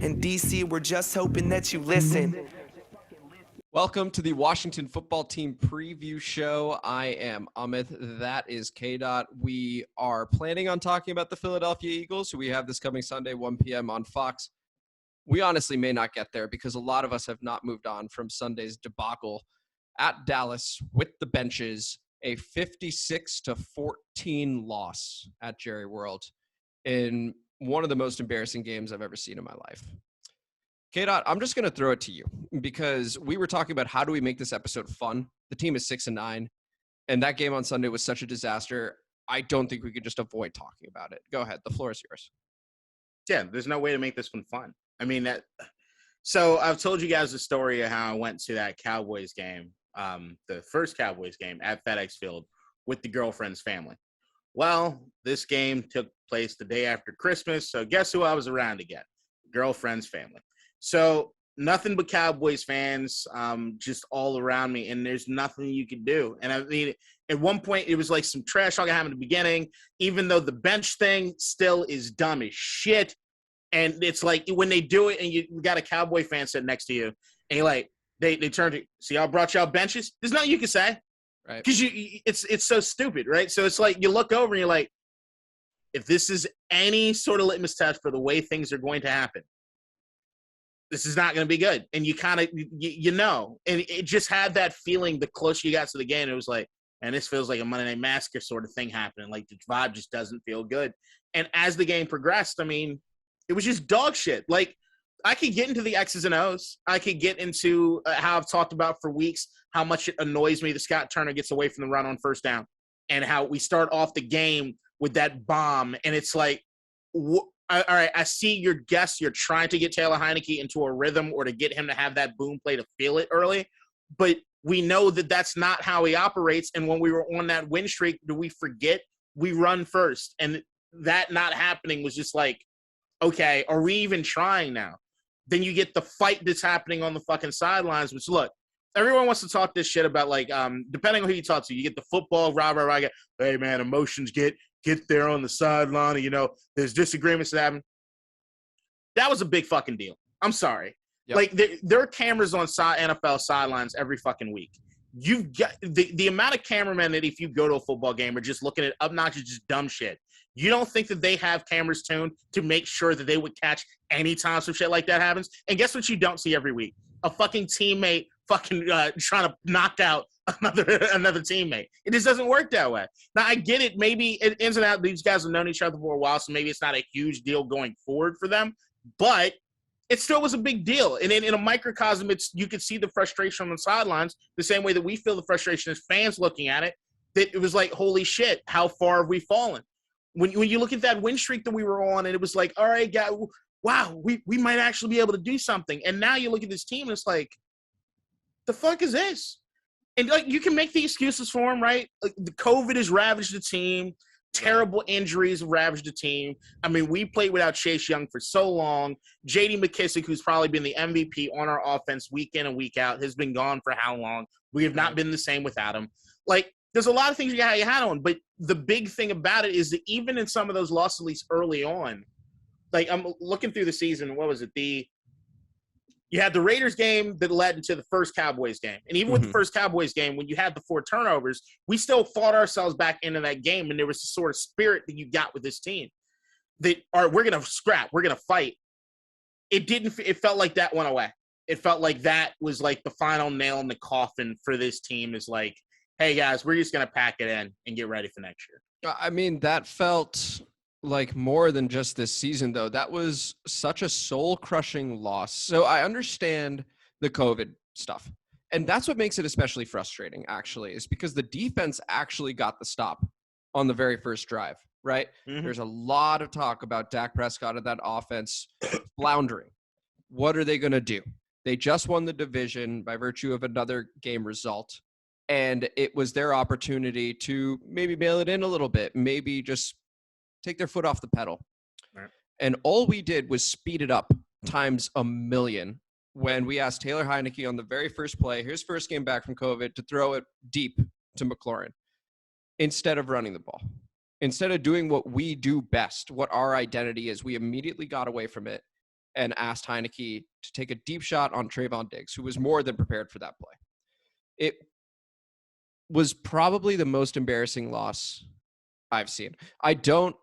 In DC, we're just hoping that you listen. Welcome to the Washington football team preview show. I am Amit. That is K-Dot. We are planning on talking about the Philadelphia Eagles, who we have this coming Sunday, 1 p.m. on Fox. We honestly may not get there because a lot of us have not moved on from Sunday's debacle at Dallas with the benches, a 56-14 loss at Jerry World in one of the most embarrassing games I've ever seen in my life. K-Dot, I'm just going to throw it to you because we were talking about how do we make this episode fun. The team is 6-9, and that game on Sunday was such a disaster. I don't think we could just avoid talking about it. Go ahead. The floor is yours. Yeah, there's no way to make this one fun. I mean, so I've told you guys the story of how I went to that Cowboys game, the first Cowboys game at FedEx Field with the girlfriend's family. Well, this game took place the day after Christmas, so guess who I was around again? Girlfriend's family. So nothing but Cowboys fans just all around me, and there's nothing you can do. And I mean, at one point, it was like some trash talk happened at the beginning, even though the bench thing still is dumb as shit. And it's like when they do it and you got a Cowboy fan sitting next to you, and you're like, they turn to, see, I brought y'all benches? There's nothing you can say. Right. Because it's so stupid, right? So it's like you look over and you're like, if this is any sort of litmus test for the way things are going to happen, this is not going to be good. And you kind of, you know, and it just had that feeling the closer you got to the game. It was like, and this feels like a Monday Night Massacre sort of thing happening. Like the vibe just doesn't feel good. And as the game progressed, I mean, it was just dog shit. Like I could get into the X's and O's. I could get into how I've talked about for weeks, how much it annoys me that Scott Turner gets away from the run on first down and how we start off the game with that bomb. And it's like, all right, I see your guess. You're trying to get Taylor Heinicke into a rhythm or to get him to have that boom play to feel it early. But we know that that's not how he operates. And when we were on that win streak, do we forget we run first? And that not happening was just like, okay, are we even trying now? Then you get the fight that's happening on the fucking sidelines, which, look, everyone wants to talk this shit about, like, depending on who you talk to, you get the football, hey, man, emotions get there on the sideline, and, you know, there's disagreements that happen. That was a big fucking deal. I'm sorry. Yep. Like, there are cameras on NFL sidelines every fucking week. You've got the amount of cameramen that if you go to a football game are just looking at obnoxious, just dumb shit. You don't think that they have cameras tuned to make sure that they would catch any time some shit like that happens? And guess what you don't see every week? A fucking teammate fucking trying to knock out another teammate. It just doesn't work that way. Now, I get it. Maybe it ins and out. These guys have known each other for a while, so maybe it's not a huge deal going forward for them. But it still was a big deal. And in a microcosm, you could see the frustration on the sidelines the same way that we feel the frustration as fans looking at it, that it was like, holy shit, how far have we fallen? When you look at that win streak that we were on, and it was like, all right, guys, wow, we might actually be able to do something. And now you look at this team, and it's like, the fuck is this? And like, you can make the excuses for him, right? Like, the COVID has ravaged the team. Terrible injuries have ravaged the team. I mean, we played without Chase Young for so long. J.D. McKissick, who's probably been the MVP on our offense week in and week out, has been gone for how long? We have not been the same without him. Like, there's a lot of things you got your hat on, but the big thing about it is that even in some of those losses, at least early on, like I'm looking through the season, what was it? You had the Raiders game that led into the first Cowboys game. And even with the first Cowboys game, when you had the 4 turnovers, we still fought ourselves back into that game. And there was the sort of spirit that you got with this team that, all right, we're going to scrap. We're going to fight. It felt like that went away. It felt like that was like the final nail in the coffin for this team is like, hey, guys, we're just going to pack it in and get ready for next year. I mean, that felt like more than just this season, though. That was such a soul-crushing loss. So I understand the COVID stuff. And that's what makes it especially frustrating, actually, is because the defense actually got the stop on the very first drive, right? Mm-hmm. There's a lot of talk about Dak Prescott and that offense floundering. What are they going to do? They just won the division by virtue of another game result. And it was their opportunity to maybe bail it in a little bit, maybe just take their foot off the pedal. Right. And all we did was speed it up times a million when we asked Taylor Heinicke on the very first play, his first game back from COVID, to throw it deep to McLaurin instead of running the ball. Instead of doing what we do best, what our identity is, we immediately got away from it and asked Heinicke to take a deep shot on Trayvon Diggs, who was more than prepared for that play. It was probably the most embarrassing loss I've seen. I don't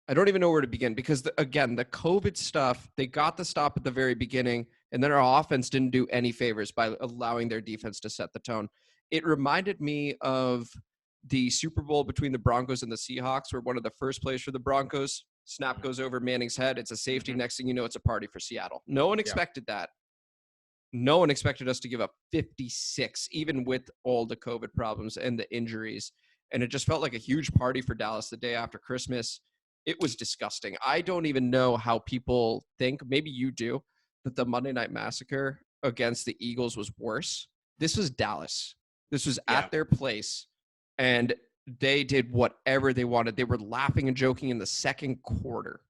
even know where to begin because, again, the COVID stuff, they got the stop at the very beginning, and then our offense didn't do any favors by allowing their defense to set the tone. It reminded me of the Super Bowl between the Broncos and the Seahawks, where one of the first plays for the Broncos, snap goes over Manning's head. It's a safety. Mm-hmm. Next thing you know, it's a party for Seattle. No one expected that. No one expected us to give up 56, even with all the COVID problems and the injuries. And it just felt like a huge party for Dallas the day after Christmas. It was disgusting. I don't even know how people think, maybe you do, that the Monday Night Massacre against the Eagles was worse. This was Dallas. This was at their place, and they did whatever they wanted. They were laughing and joking in the second quarter.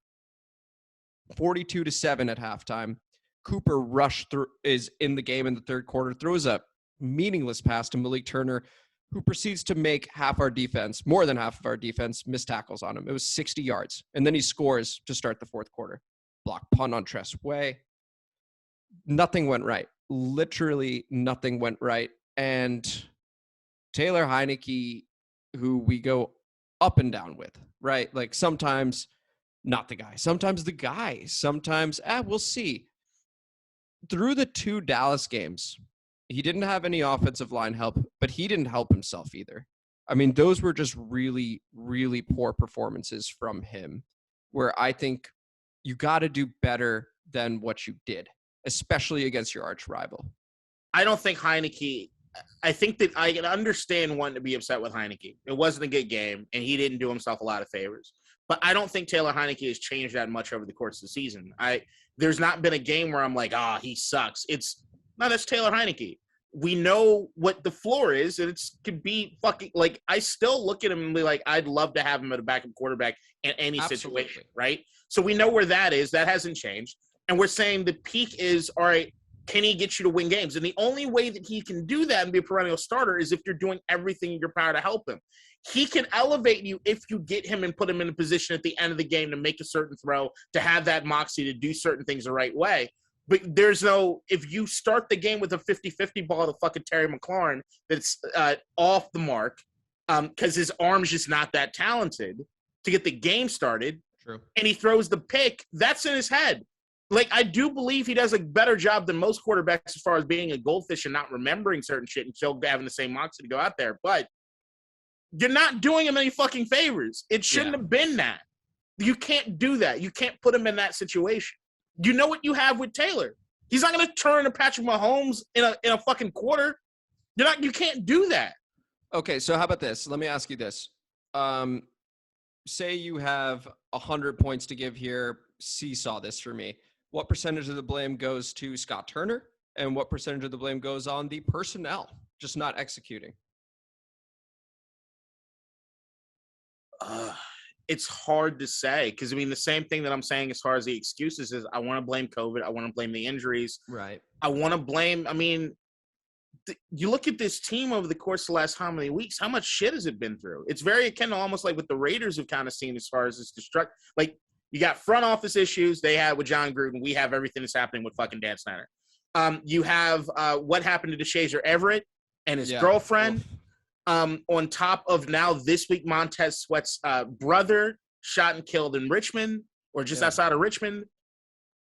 42-7 at halftime. Cooper Rush is in the game in the third quarter, throws a meaningless pass to Malik Turner, who proceeds to make half our defense, more than half of our defense, miss tackles on him. It was 60 yards. And then he scores to start the fourth quarter. Block punt on Tress Way. Nothing went right. Literally nothing went right. And Taylor Heinicke, who we go up and down with, right? Like sometimes not the guy, sometimes the guy, sometimes, we'll see. Through the two Dallas games, he didn't have any offensive line help, but he didn't help himself either. I mean, those were just really, really poor performances from him, where I think you got to do better than what you did, especially against your arch rival. I don't think Heinicke – I think that I can understand wanting to be upset with Heinicke. It wasn't a good game, and he didn't do himself a lot of favors. But I don't think Taylor Heinicke has changed that much over the course of the season. There's not been a game where I'm like, he sucks. That's Taylor Heinicke. We know what the floor is, and it could be fucking – like, I still look at him and be like, I'd love to have him at a backup quarterback in any situation, right? So we know where that is. That hasn't changed. And we're saying the peak is, all right, can he get you to win games? And the only way that he can do that and be a perennial starter is if you're doing everything in your power to help him. He can elevate you if you get him and put him in a position at the end of the game to make a certain throw, to have that moxie, to do certain things the right way. But if you start the game with a 50-50 ball to fucking Terry McLaurin that's off the mark because his arm's just not that talented to get the game started, True. And he throws the pick, that's in his head. Like, I do believe he does a better job than most quarterbacks as far as being a goldfish and not remembering certain shit and still having the same moxie to go out there. But you're not doing him any fucking favors. It shouldn't have been that. You can't do that. You can't put him in that situation. You know what you have with Taylor. He's not going to turn to Patrick Mahomes in a fucking quarter. You can't do that. Okay, so how about this? Let me ask you this. Say you have 100 points to give here. Seesaw this for me. What percentage of the blame goes to Scott Turner, and what percentage of the blame goes on the personnel just not executing? It's hard to say because, I mean, the same thing that I'm saying as far as the excuses is I want to blame COVID. I want to blame the injuries. Right. I want to blame – I mean, you look at this team over the course of the last how many weeks, how much shit has it been through? It's very akin to almost like what the Raiders have kind of seen as far as this like, you got front office issues they had with John Gruden. We have everything that's happening with fucking Dan Snyder. You have what happened to DeShazier Everett and his girlfriend. On top of now this week, Montez Sweat's brother shot and killed in Richmond or just outside of Richmond.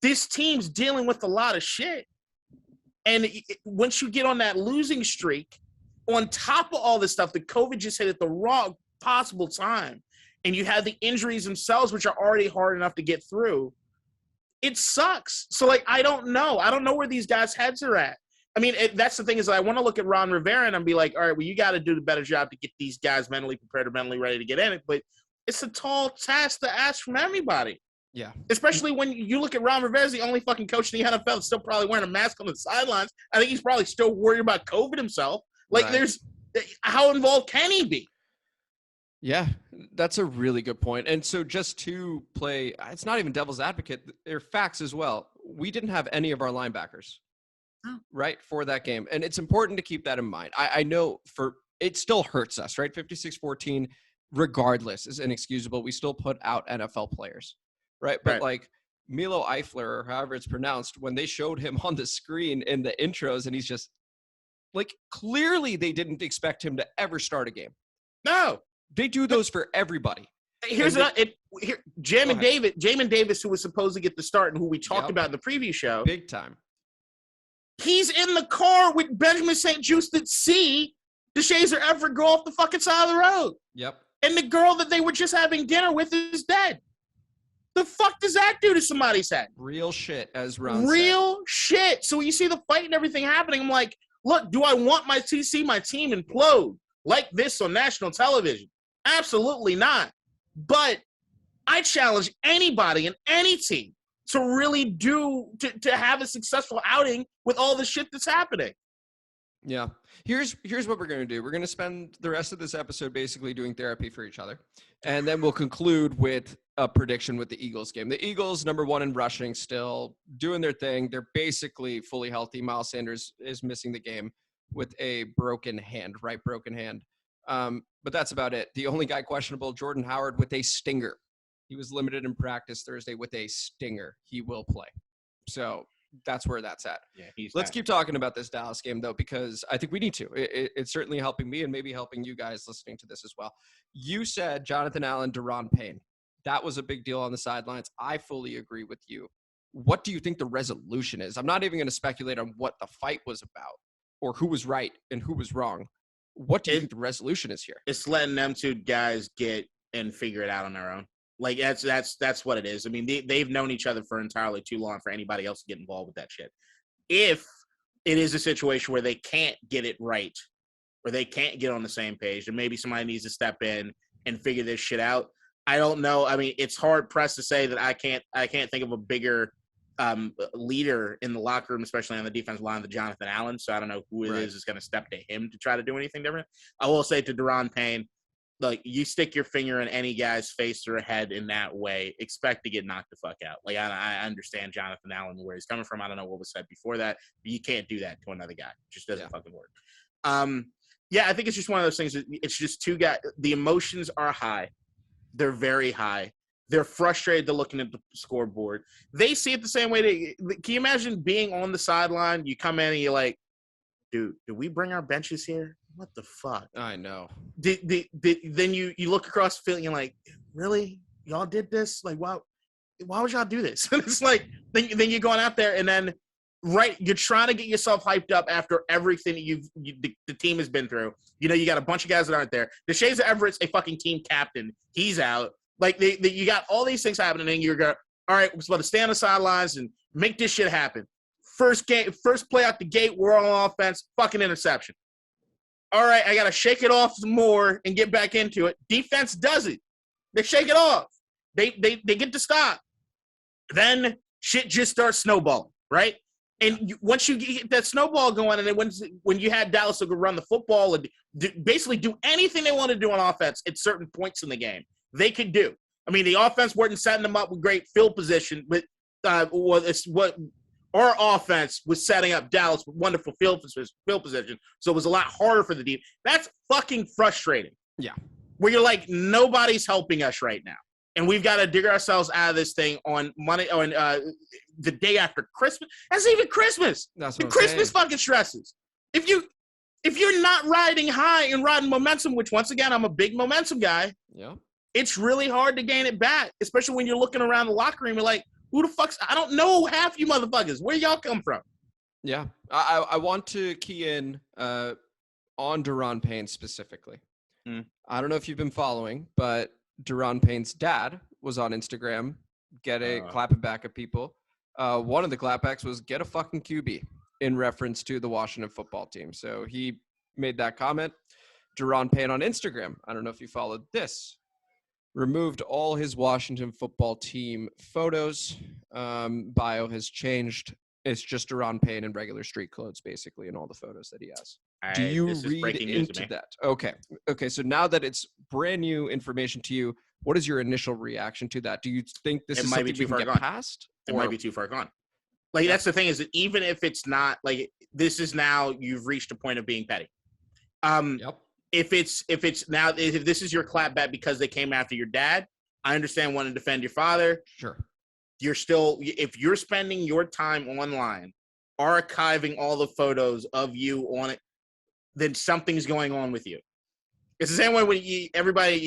This team's dealing with a lot of shit. And once you get on that losing streak, on top of all this stuff, the COVID just hit at the wrong possible time. And you have the injuries themselves, which are already hard enough to get through. It sucks. So, like, I don't know. I don't know where these guys' heads are at. I mean, that's the thing is I want to look at Ron Rivera and be like, all right, well, you got to do the better job to get these guys mentally prepared or mentally ready to get in it. But it's a tall task to ask from anybody. Yeah. Especially when you look at Ron Rivera as the only fucking coach in the NFL that's still probably wearing a mask on the sidelines. I think he's probably still worried about COVID himself. Like, how involved can he be? Yeah, that's a really good point. And so just to play, it's not even devil's advocate, they're facts as well. We didn't have any of our linebackers, right, for that game. And it's important to keep that in mind. I know it still hurts us, right? 56-14, regardless, is inexcusable. We still put out NFL players, right? But like Milo Eifler, or however it's pronounced, when they showed him on the screen in the intros, and he's just like, clearly they didn't expect him to ever start a game. No. They do those for everybody. Here's Jamin Davis, who was supposed to get the start and who we talked about in the preview show. Big time. He's in the car with Benjamin St. Juste that see DeShazer Everett go off the fucking side of the road. Yep. And the girl that they were just having dinner with is dead. The fuck does that do to somebody's head? Real shit, as Ron Real shit. So when you see the fight and everything happening, I'm like, look, do I want my see my team implode like this on national television? Absolutely not. But I challenge anybody and any team to really to have a successful outing with all the shit that's happening. Yeah. Here's what we're going to do. We're going to spend the rest of this episode basically doing therapy for each other. And then we'll conclude with a prediction with the Eagles game. The Eagles, number 1 in rushing, still doing their thing. They're basically fully healthy. Miles Sanders is missing the game with a broken hand, right broken hand. But that's about it. The only guy questionable, Jordan Howard, with a stinger. He was limited in practice Thursday with a stinger. He will play. So that's where that's at. Yeah, Let's keep talking about this Dallas game, though, because I think we need to. It's certainly helping me and maybe helping you guys listening to this as well. You said Jonathan Allen, Daron Payne. That was a big deal on the sidelines. I fully agree with you. What do you think the resolution is? I'm not even going to speculate on what the fight was about or who was right and who was wrong. What do you think the resolution is here? It's letting them two guys get and figure it out on their own. Like that's what it is. I mean, they've known each other for entirely too long for anybody else to get involved with that shit. If it is a situation where they can't get it right, or they can't get on the same page, and maybe somebody needs to step in and figure this shit out. I don't know. I mean, it's hard pressed to say that I can't think of a bigger leader in the locker room, especially on the defensive line, than Jonathan Allen. So I don't know who it is going to step to him to try to do anything different. I will say to Daron Payne, like, you stick your finger in any guy's face or head in that way, expect to get knocked the fuck out. Like, I understand Jonathan Allen, where he's coming from. I don't know what was said before that, but you can't do that to another guy. It just doesn't fucking work. Yeah, I think it's just one of those things. It's just two guys. The emotions are high. They're very high. They're frustrated. They're looking at the scoreboard. They see it the same way. Can you imagine being on the sideline? You come in and you're like, dude, did we bring our benches here? What the fuck? I know. Then you look across the field and you're like, really? Y'all did this? Like, why would y'all do this? And it's like, then you're going out there and then, right, you're trying to get yourself hyped up after everything that the team has been through. You know, you got a bunch of guys that aren't there. DeShazer Everett's a fucking team captain. He's out. Like, you got all these things happening, and you're going, all right, we're supposed to stay on the sidelines and make this shit happen. First play out the gate, we're on offense, fucking interception. All right, I got to shake it off some more and get back into it. Defense does it. They shake it off. They get to stop. Then shit just starts snowballing, right? And once you get that snowball going, and then when you had Dallas to go run the football and basically do anything they want to do on offense at certain points in the game, they could do. I mean, the offense wasn't setting them up with great field position, but what our offense was setting up Dallas with wonderful field position. So it was a lot harder for the team. That's fucking frustrating. Yeah. Where you're like, nobody's helping us right now. And we've got to dig ourselves out of this thing on Monday, on the day after Christmas. That's even Christmas. That's what Christmas fucking stresses. If you're not riding high and riding momentum, which once again, I'm a big momentum guy. Yeah. It's really hard to gain it back, especially when you're looking around the locker room. You're like, who the fuck's? I don't know half you motherfuckers. Where y'all come from? Yeah. I want to key in on Daron Payne specifically. I don't know if you've been following, but Daron Payne's dad was on Instagram, clapping back at people. One of the clapbacks was get a fucking QB in reference to the Washington football team. So he made that comment. Daron Payne on Instagram, I don't know if you followed this, removed all his Washington football team photos. Bio has changed. It's just Daron Payne in regular street clothes, basically, in all the photos that he has. Do you read into that? Okay. So now that it's brand new information to you, what is your initial reaction to that? Do you think this is something we can get past? It might be too far gone. Like, that's the thing, is that even if it's not, like, this is now you've reached a point of being petty. Yep. If this is your clapback because they came after your dad, I understand wanting to defend your father. Sure. if you're spending your time online archiving all the photos of you on it, then something's going on with you. It's the same way when you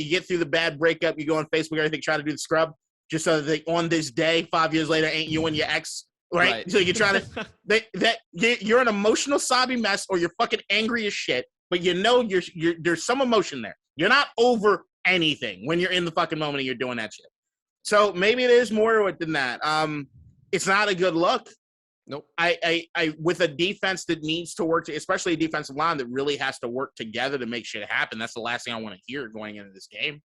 get through the bad breakup, you go on Facebook, everything, try to do the scrub, just so that on this day, 5 years later, ain't you and your ex, right? So you're trying to you're an emotional sobby mess, or you're fucking angry as shit, but you're there's some emotion there. You're not over anything when you're in the fucking moment and you're doing that shit. So maybe it is more to it than that. It's not a good look. Nope. I with a defense that needs to work, especially a defensive line that really has to work together to make shit happen. That's the last thing I want to hear going into this game.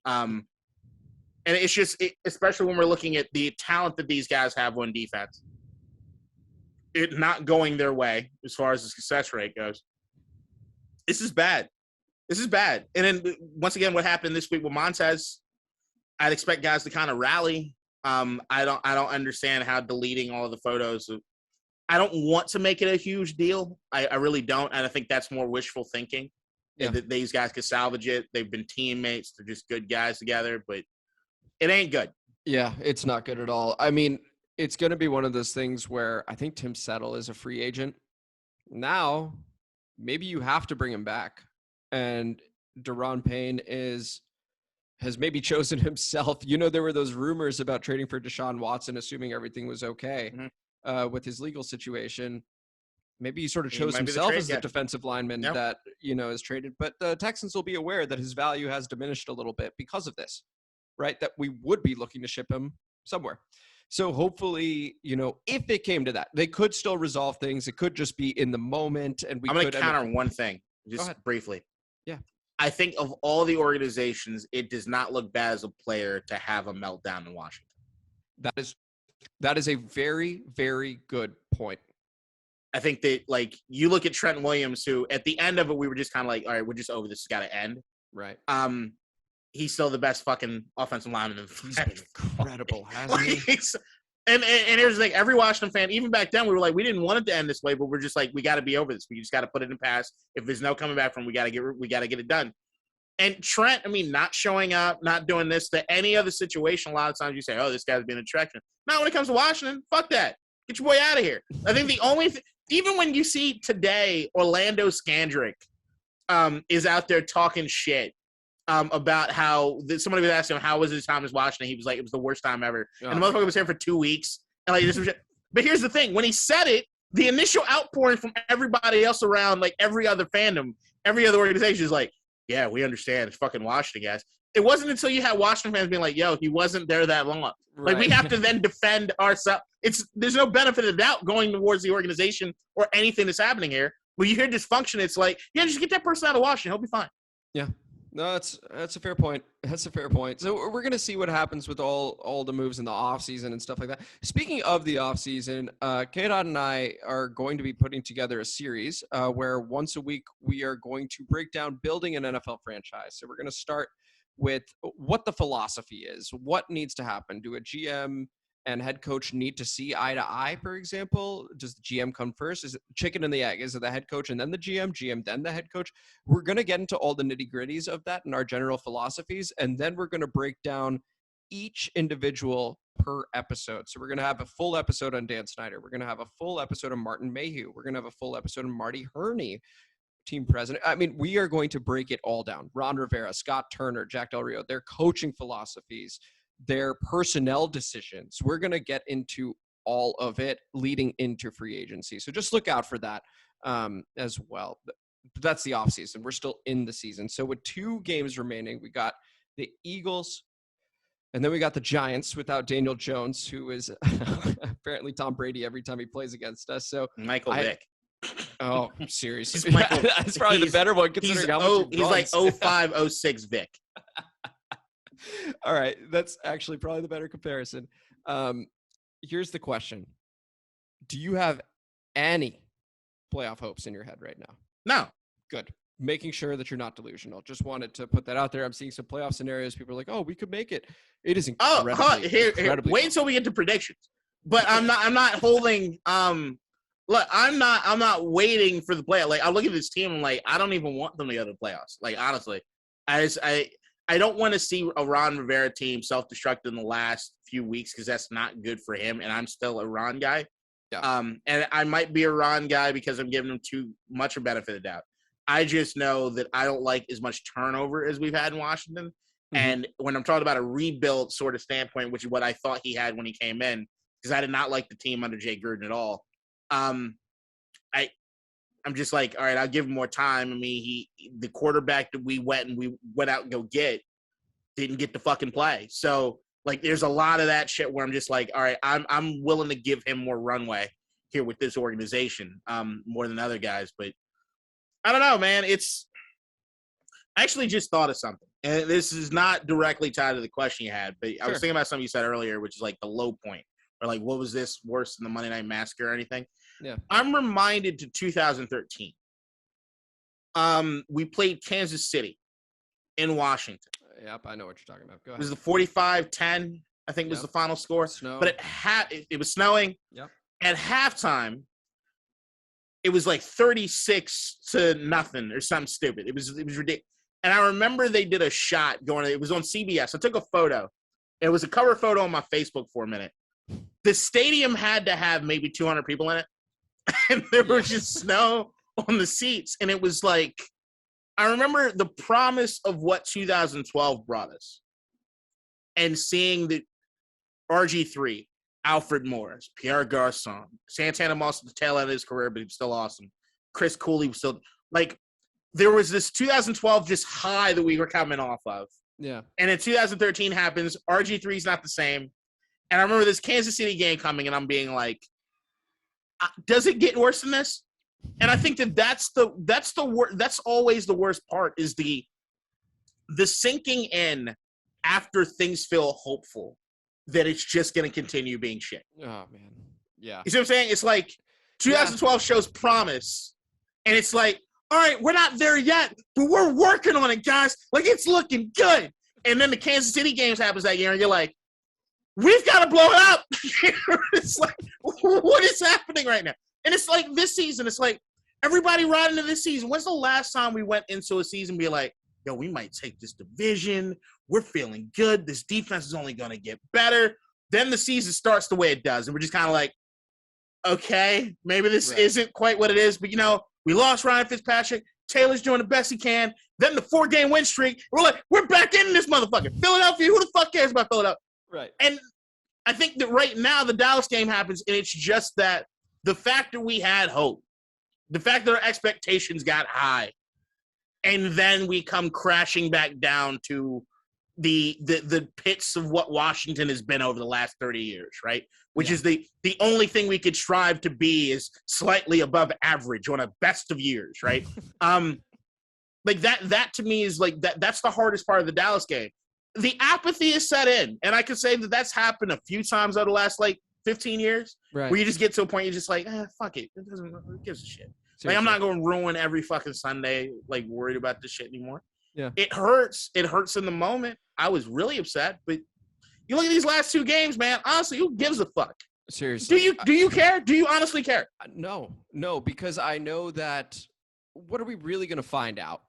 And it's just, especially when we're looking at the talent that these guys have on defense, it not going their way as far as the success rate goes. This is bad. And then once again, what happened this week with Montez, I'd expect guys to kind of rally. I don't understand how deleting all of the photos. I don't want to make it a huge deal. I really don't. And I think that's more wishful thinking. Yeah. That these guys could salvage it. They've been teammates. They're just good guys together, but it ain't good. Yeah, it's not good at all. I mean, it's going to be one of those things where I think Tim Settle is a free agent. Now, maybe you have to bring him back. And Daron Payne has maybe chosen himself. You know, there were those rumors about trading for Deshaun Watson, assuming everything was okay with his legal situation. Maybe he sort of chose himself as the defensive lineman that, is traded. But the Texans will be aware that his value has diminished a little bit because of this, right? That we would be looking to ship him somewhere. So hopefully, if it came to that, they could still resolve things. It could just be in the moment. And I'm going to counter one thing, just briefly. Yeah. I think of all the organizations, it does not look bad as a player to have a meltdown in Washington. That is a very, very good point. I think that, you look at Trent Williams, who at the end of it, we were just kind of like, all right, we're just over this. It's got to end. Right. He's still the best fucking offensive lineman in the He's been incredible, hasn't he? And here's the thing, every Washington fan, even back then, we were like, we didn't want it to end this way, but we're just like, we got to be over this. We just got to put it in pass. If there's no coming back from, we got to get it done. And Trent, not showing up, not doing this to any other situation. A lot of times you say, oh, this guy's being a attraction. Now, when it comes to Washington, fuck that. Get your boy out of here. I think the only even when you see today, Orlando Scandrick is out there talking shit about how somebody was asking him, how was his time as Washington? He was like, it was the worst time ever. Oh. And the motherfucker was here for 2 weeks. And this was shit. But here's the thing. When he said it, the initial outpouring from everybody else around, every other fandom, every other organization is like, yeah, we understand. It's fucking Washington, guys. It wasn't until you had Washington fans being like, yo, he wasn't there that long. Right. We have to then defend ourselves. There's no benefit of doubt going towards the organization or anything that's happening here. When you hear dysfunction, it's like, yeah, just get that person out of Washington. He'll be fine. Yeah. No, that's a fair point. That's a fair point. So we're going to see what happens with all the moves in the offseason and stuff like that. Speaking of the offseason, K-Dot and I are going to be putting together a series where once a week we are going to break down building an NFL franchise. So we're going to start with what the philosophy is, what needs to happen. Do a GM and head coach need to see eye to eye, for example? Does the GM come first? Is it chicken and the egg? Is it the head coach and then the GM, then the head coach? We're going to get into all the nitty-gritties of that and our general philosophies, and then we're going to break down each individual per episode. So we're going to have a full episode on Dan Snyder. We're going to have a full episode on Martin Mayhew. We're going to have a full episode on Marty Herney, team president. We are going to break it all down. Ron Rivera, Scott Turner, Jack Del Rio, their coaching philosophies, their personnel decisions. We're going to get into all of it leading into free agency. So just look out for that as well. But that's the offseason. We're still in the season. So with 2 games remaining, we got the Eagles, and then we got the Giants without Daniel Jones, who is apparently Tom Brady every time he plays against us. So Michael Vick. Oh, seriously. That's probably the better one considering how much he's like 05, 06 Vic. All right. That's actually probably the better comparison. Here's the question. Do you have any playoff hopes in your head right now? No. Good. Making sure that you're not delusional. Just wanted to put that out there. I'm seeing some playoff scenarios. People are like, oh, we could make it. It is incredibly, incredibly wait until we get to predictions. But I'm not holding look, I'm not waiting for the playoff. I look at this team, I'm like, I don't even want them to go to the playoffs. Honestly. I don't want to see a Ron Rivera team self-destruct in the last few weeks because that's not good for him, and I'm still a Ron guy. Yeah. And I might be a Ron guy because I'm giving him too much a benefit of the doubt. I just know that I don't like as much turnover as we've had in Washington. Mm-hmm. And when I'm talking about a rebuild sort of standpoint, which is what I thought he had when he came in, because I did not like the team under Jay Gruden at all. I'm just like, all right, I'll give him more time. I mean, the quarterback that we went out and go get didn't get to fucking play. So like, there's a lot of that shit where I'm just like, all right, I'm willing to give him more runway here with this organization, more than other guys. But I don't know, man. I actually just thought of something, and this is not directly tied to the question you had, but I was thinking about something you said earlier, which is like the low point, or like, what was this worse than the Monday Night Massacre or anything? Yeah. I'm reminded to 2013. We played Kansas City in Washington. Yep, I know what you're talking about. Go ahead. It was the 45-10, I think was the final score. Snow. But it was snowing. Yep. At halftime, it was like 36-0 or something stupid. It was ridiculous. And I remember they did a shot it was on CBS. I took a photo. It was a cover photo on my Facebook for a minute. The stadium had to have maybe 200 people in it. And there was just snow on the seats. And it was like, I remember the promise of what 2012 brought us. And seeing the RG3, Alfred Morris, Pierre Garçon, Santana Moss at the tail end of his career, but he was still awesome. Chris Cooley was still, like, there was this 2012 just high that we were coming off of. Yeah. And in 2013 happens, RG3 is not the same. And I remember this Kansas City game coming, and I'm being like, does it get worse than this? And I think that's always the worst part, is the sinking in after things feel hopeful that it's just going to continue being shit. Oh, man. Yeah. You see what I'm saying? It's like 2012 shows promise, and it's like, all right, we're not there yet, but we're working on it, guys. Like, it's looking good. And then the Kansas City games happens that year, and you're like, we've got to blow it up. It's like, what is happening right now? And it's like this season, it's like everybody riding into this season. When's the last time we went into a season be like, yo, we might take this division. We're feeling good. This defense is only going to get better. Then the season starts the way it does. And we're just kind of like, okay, maybe this isn't quite what it is. But, we lost Ryan Fitzpatrick. Taylor's doing the best he can. Then the 4-game win streak. We're like, we're back in this motherfucker. Philadelphia, who the fuck cares about Philadelphia? Right. And I think that right now the Dallas game happens, and it's just that the fact that we had hope, the fact that our expectations got high, and then we come crashing back down to the pits of what Washington has been over the last 30 years, right? Which is the only thing we could strive to be is slightly above average on a best of years, right? Like that to me is like that's the hardest part of the Dallas game. The apathy is set in, and I can say that that's happened a few times over the last 15 years, right? Where you just get to a point you're just like, fuck it, who gives a shit? Seriously. Like, I'm not going to ruin every fucking Sunday worried about this shit anymore. Yeah, it hurts. It hurts in the moment. I was really upset, but you look at these last two games, man. Honestly, who gives a fuck? Seriously, do you care? Do you honestly care? No, because I know that. What are we really going to find out?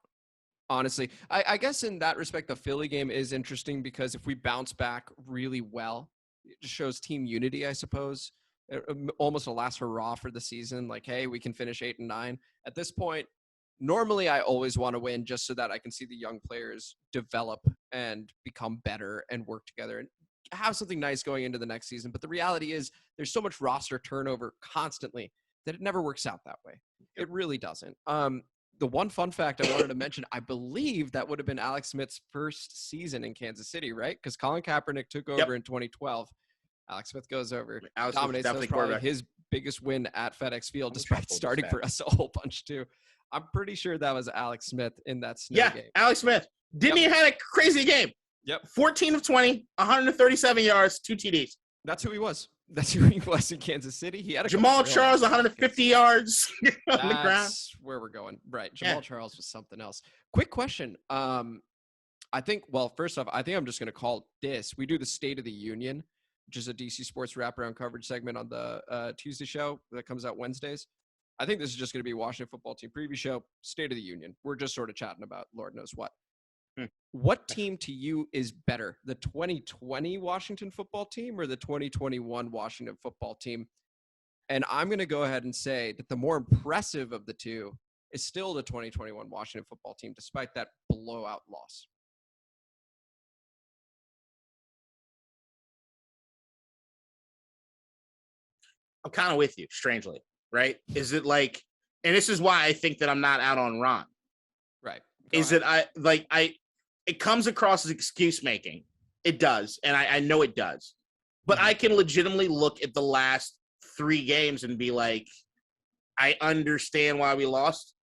Honestly, I guess in that respect, the Philly game is interesting because if we bounce back really well, it just shows team unity, I suppose. Almost a last hurrah for the season. Like, hey, we can finish 8-9. At this point, normally I always want to win just so that I can see the young players develop and become better and work together and have something nice going into the next season. But the reality is there's so much roster turnover constantly that it never works out that way. It really doesn't. The one fun fact I wanted to mention, I believe that would have been Alex Smith's first season in Kansas City, right? Because Colin Kaepernick took over in 2012. Alex Smith goes over, dominates. That was probably his biggest win at FedEx Field, despite starting for us a whole bunch too. I'm pretty sure that was Alex Smith in that snow game. Yeah, Alex Smith. Didn't he have a crazy game? Yep. 14 of 20, 137 yards, 2 TDs. That's who he was. That's who he was in Kansas City. He had a Jamal Charles, 150 yards on the ground. That's where we're going. Right. Jamal Charles was something else. Quick question. First off, I think I'm just going to call this. We do the State of the Union, which is a DC Sports wraparound coverage segment on the Tuesday show that comes out Wednesdays. I think this is just going to be a Washington football team preview show, State of the Union. We're just sort of chatting about Lord knows what. What team to you is better, the 2020 Washington football team or the 2021 Washington football team? And I'm going to go ahead and say that the more impressive of the two is still the 2021 Washington football team, despite that blowout loss. I'm kind of with you, strangely, right? Is it like, and this is why I think that I'm not out on Ron. Right. Is it it comes across as excuse making. It does, and I know it does. But I can legitimately look at the last 3 games and be like, I understand why we lost.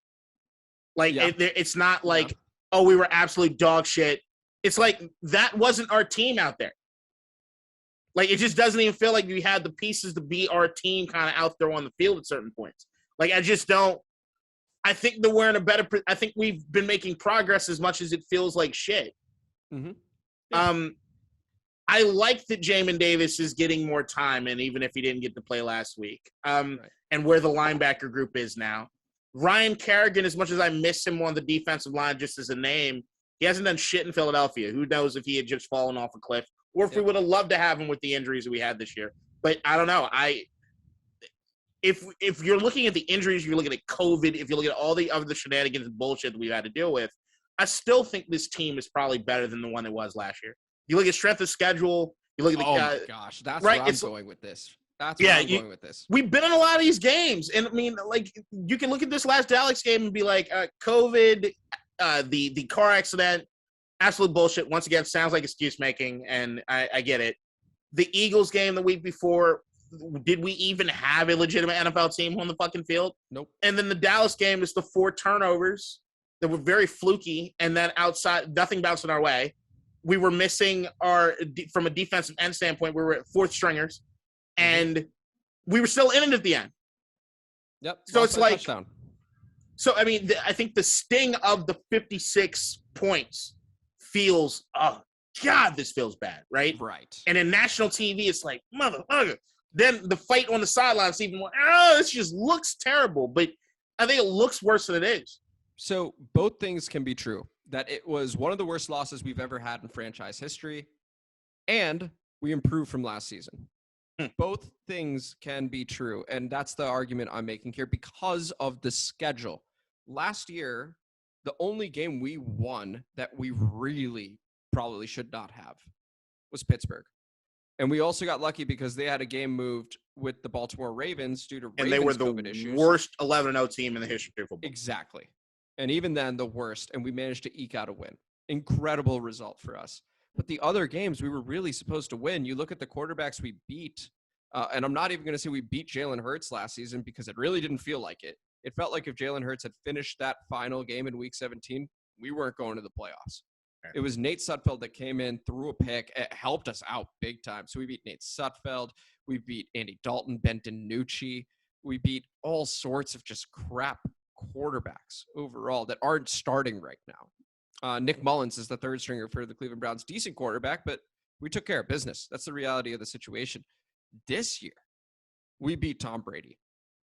Like, it's not like, oh, we were absolute dog shit. It's like, that wasn't our team out there. Like, it just doesn't even feel like we had the pieces to be our team kind of out there on the field at certain points. Like, I just don't. I think that we're in a better – I think we've been making progress as much as it feels like shit. Mm-hmm. Yeah. I like that Jamin Davis is getting more time, and even if he didn't get to play last week, and where the linebacker group is now. Ryan Kerrigan, as much as I miss him on the defensive line just as a name, he hasn't done shit in Philadelphia. Who knows if he had just fallen off a cliff or if we would have loved to have him with the injuries that we had this year. But I don't know. If you're looking at the injuries, you're looking at COVID, if you look at all the other shenanigans and bullshit that we've had to deal with, I still think this team is probably better than the one it was last year. You look at strength of schedule. You look at the my gosh, that's where I'm going with this. That's where I'm going with this. We've been in a lot of these games, and I mean, like, you can look at this last Dallas game and be like, COVID, the car accident, absolute bullshit. Once again, sounds like excuse making, and I get it. The Eagles game the week before, did we even have a legitimate NFL team on the fucking field? Nope. And then the Dallas game is the 4 turnovers that were very fluky, and then outside, nothing bouncing our way. We were missing from a defensive end standpoint, we were at 4th stringers, and we were still in it at the end. Yep. So it's like, touchdown. So, I mean, I think the sting of the 56 points feels, oh, God, this feels bad, right? Right. And in national TV, it's like, motherfucker. Then the fight on the sidelines, even more, oh, this just looks terrible. But I think it looks worse than it is. So both things can be true. That it was one of the worst losses we've ever had in franchise history, and we improved from last season. Both things can be true, and that's the argument I'm making here because of the schedule. Last year, the only game we won that we really probably should not have was Pittsburgh. And we also got lucky because they had a game moved with the Baltimore Ravens due to and Ravens they were the COVID issues. Worst 11-0 team in the history of football. Exactly. And even then, the worst, and we managed to eke out a win. Incredible result for us. But the other games we were really supposed to win. You look at the quarterbacks we beat, and I'm not even going to say we beat Jalen Hurts last season because it really didn't feel like it. It felt like if Jalen Hurts had finished that final game in Week 17, we weren't going to the playoffs. It was Nate Sudfeld that came in, threw a pick. It helped us out big time. So we beat Nate Sudfeld. We beat Andy Dalton, Ben DiNucci. We beat all sorts of just crap quarterbacks overall that aren't starting right now. Nick Mullins is the 3rd stringer for the Cleveland Browns. Decent quarterback, but we took care of business. That's the reality of the situation. This year, we beat Tom Brady.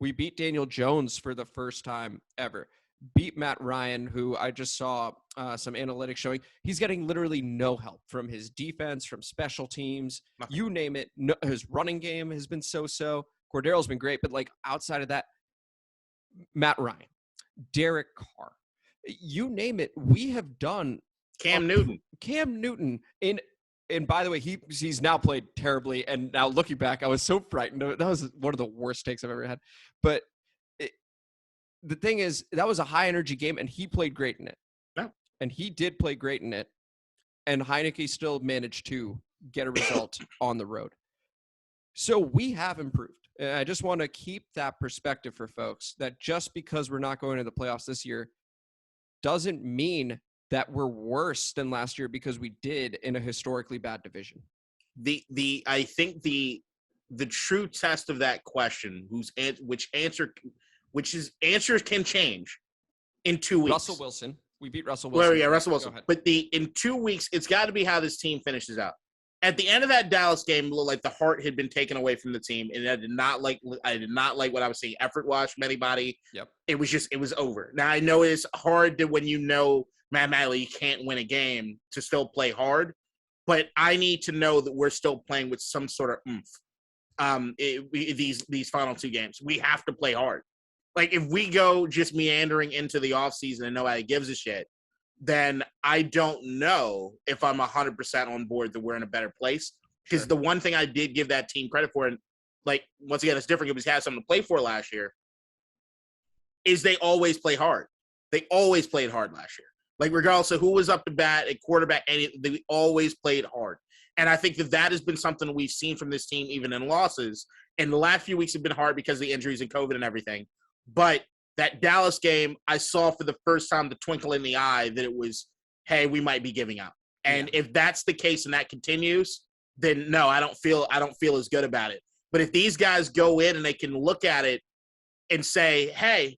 We beat Daniel Jones for the first time ever. Beat Matt Ryan, who I just saw some analytics showing. He's getting literally no help from his defense, from special teams. Nothing. You name it. No, his running game has been so-so. Cordero's been great, but like outside of that, Matt Ryan, Derek Carr, you name it, we have done. Cam Newton. And by the way, he's now played terribly. And now looking back, I was so frightened. That was one of the worst takes I've ever had. But the thing is, that was a high energy game, and he played great in it. Yeah. And he did play great in it. And Heinicke still managed to get a result on the road. So we have improved. And I just want to keep that perspective for folks that just because we're not going to the playoffs this year doesn't mean that we're worse than last year because we did in a historically bad division. I think the true test of that question, answers can change in 2 weeks. Russell Wilson. We beat Russell Wilson. Well, yeah, Russell Wilson. But in 2 weeks, it's got to be how this team finishes out. At the end of that Dallas game, it looked like the heart had been taken away from the team, and I did not like what I was seeing effort-wise from anybody. Yep. It was over. Now I know it's hard to when you know mathematically you can't win a game to still play hard. But I need to know that we're still playing with some sort of oomph. These final 2 games, we have to play hard. Like, if we go just meandering into the offseason and nobody gives a shit, then I don't know if I'm 100% on board that we're in a better place. Because the one thing I did give that team credit for, and like, once again, it's different because we had something to play for last year, is they always play hard. They always played hard last year. Like, regardless of who was up to bat at quarterback, they always played hard. And I think that has been something we've seen from this team, even in losses. And the last few weeks have been hard because of the injuries and COVID and everything. But that Dallas game, I saw for the first time the twinkle in the eye that it was, hey, we might be giving up. And if that's the case and that continues, then no, I don't feel as good about it. But if these guys go in and they can look at it and say, hey,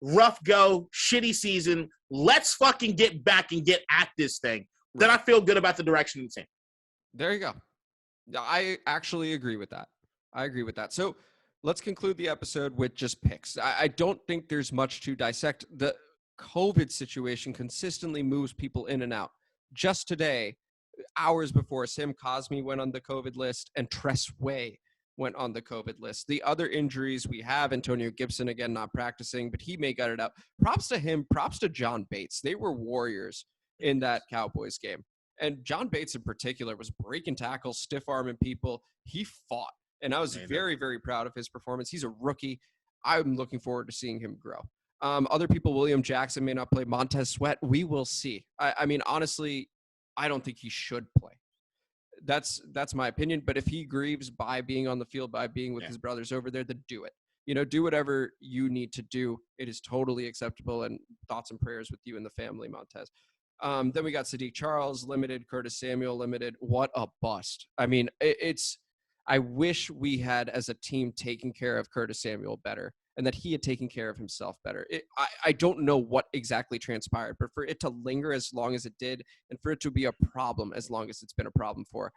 rough go, shitty season, let's fucking get back and get at this thing, then I feel good about the direction it's in. There you go. I actually agree with that. So let's conclude the episode with just picks. I don't think there's much to dissect. The COVID situation consistently moves people in and out. Just today, hours before, Sam Cosmi went on the COVID list and Tress Way went on the COVID list. The other injuries we have, Antonio Gibson, again, not practicing, but he may gut it out. Props to him. Props to John Bates. They were warriors in that Cowboys game. And John Bates in particular was breaking tackles, stiff-arming people. He fought. And I was very, very proud of his performance. He's a rookie. I'm looking forward to seeing him grow. Other people, William Jackson may not play. Montez Sweat, we will see. I mean, honestly, I don't think he should play. That's my opinion. But if he grieves by being on the field, by being with his brothers over there, then do it. Do whatever you need to do. It is totally acceptable. And thoughts and prayers with you and the family, Montez. Then we got Sadiq Charles, limited. Curtis Samuel, limited. What a bust. I mean, I wish we had, as a team, taken care of Curtis Samuel better and that he had taken care of himself better. I don't know what exactly transpired, but for it to linger as long as it did and for it to be a problem as long as it's been a problem for,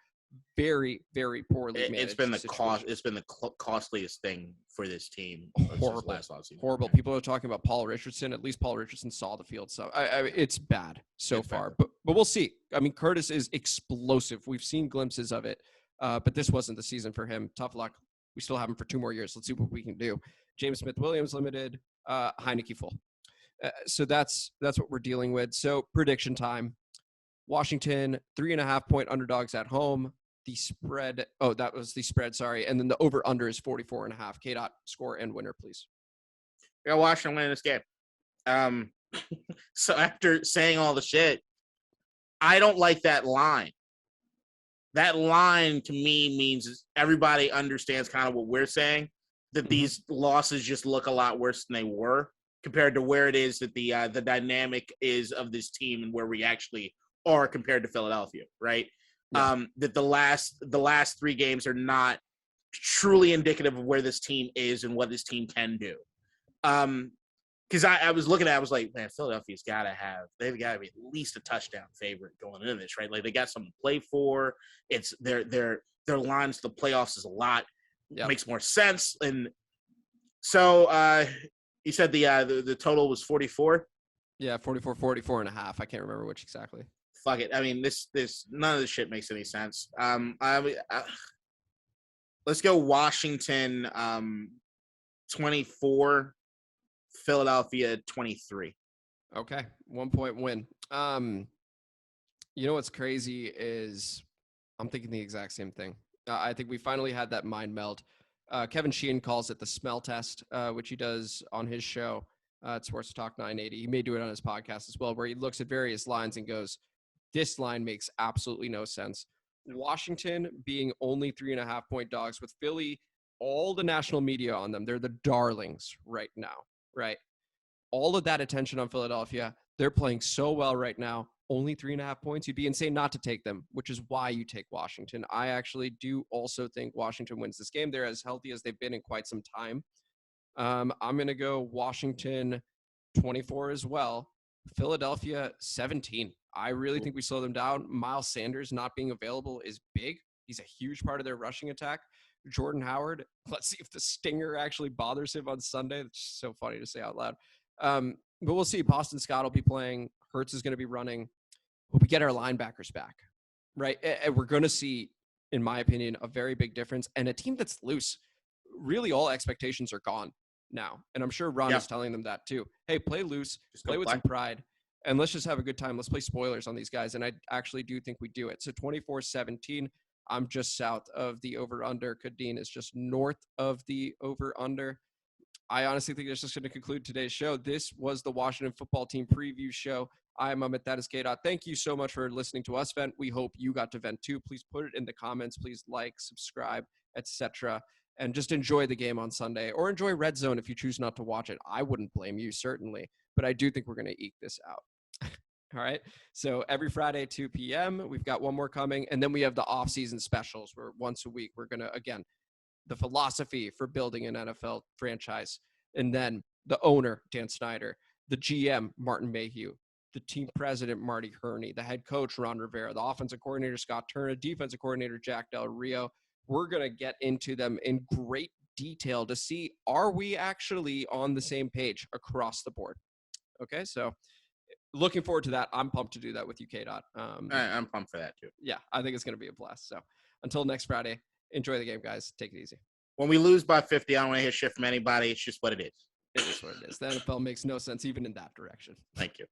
very, very poorly managed. It's been the costliest thing for this team. Horrible. Horrible. People are talking about Paul Richardson. At least Paul Richardson saw the field. So it's bad so far, but we'll see. I mean, Curtis is explosive. We've seen glimpses of it. But this wasn't the season for him. Tough luck. We still have him for 2 more years. Let's see what we can do. James Smith-Williams limited, Heinicke full. So that's what we're dealing with. So prediction time. Washington, 3.5-point underdogs at home. The spread. Oh, that was the spread. Sorry. And then the over-under is 44.5. K-Dot, score and winner, please. I got Washington winning this game. So after saying all the shit, I don't like that line. That line to me means everybody understands kind of what we're saying, that these losses just look a lot worse than they were compared to where it is that the dynamic is of this team and where we actually are compared to Philadelphia, right? Yeah. That the last 3 games are not truly indicative of where this team is and what this team can do. Because I was looking at it, I was like, man, Philadelphia's they've got to be at least a touchdown favorite going into this, right? Like, they got something to play for. It's their lines to the playoffs is a lot. Yep. Makes more sense. And so you said the total was 44? Yeah, 44.5. I can't remember which exactly. Fuck it. I mean, this none of this shit makes any sense. Let's go Washington 24. Philadelphia 23. Okay, 1-point win. You know what's crazy is I'm thinking the exact same thing. I think we finally had that mind meld. Kevin Sheehan calls it the smell test, which he does on his show at Sports Talk 980. He may do it on his podcast as well, where he looks at various lines and goes, this line makes absolutely no sense. Washington being only 3.5-point dogs with Philly, all the national media on them. They're the darlings right now. Right. All of that attention on Philadelphia. They're playing so well right now. Only 3.5 points. You'd be insane not to take them, which is why you take Washington. I actually do also think Washington wins this game. They're as healthy as they've been in quite some time. I'm going to go Washington 24 as well. Philadelphia 17. I really think we slow them down. Miles Sanders not being available is big. He's a huge part of their rushing attack. Jordan Howard, let's see if the stinger actually bothers him on Sunday. That's so funny to say out loud. But we'll see. Boston Scott will be playing. Hurts is going to be running. But we get our linebackers back, right? And we're going to see, in my opinion, a very big difference. And a team that's loose. Really, all expectations are gone now. And I'm sure Ron is telling them that too. Hey, play loose, play with some pride, and let's just have a good time. Let's play spoilers on these guys. And I actually do think we do it. So 24-17, I'm just south of the over-under. Kadeen is just north of the over-under. I honestly think that's just going to conclude today's show. This was the Washington football team preview show. I'm Amit. That is K-Dot. Thank you so much for listening to us vent. We hope you got to vent too. Please put it in the comments. Please like, subscribe, etc. And just enjoy the game on Sunday, or enjoy Red Zone if you choose not to watch it. I wouldn't blame you, certainly, but I do think we're going to eke this out. All right. So every Friday, 2 p.m., we've got one more coming. And then we have the off-season specials where once a week we're going to, again, the philosophy for building an NFL franchise. And then the owner, Dan Snyder, the GM, Martin Mayhew, the team president, Marty Herney, the head coach, Ron Rivera, the offensive coordinator, Scott Turner, defensive coordinator, Jack Del Rio. We're going to get into them in great detail to see, are we actually on the same page across the board? Okay, so looking forward to that. I'm pumped to do that with you, K-Dot. I'm pumped for that too. Yeah, I think it's going to be a blast. So until next Friday, enjoy the game, guys. Take it easy. When we lose by 50, I don't want to hear shit from anybody. It's just what it is. It is what it is. The NFL makes no sense even in that direction. Thank you.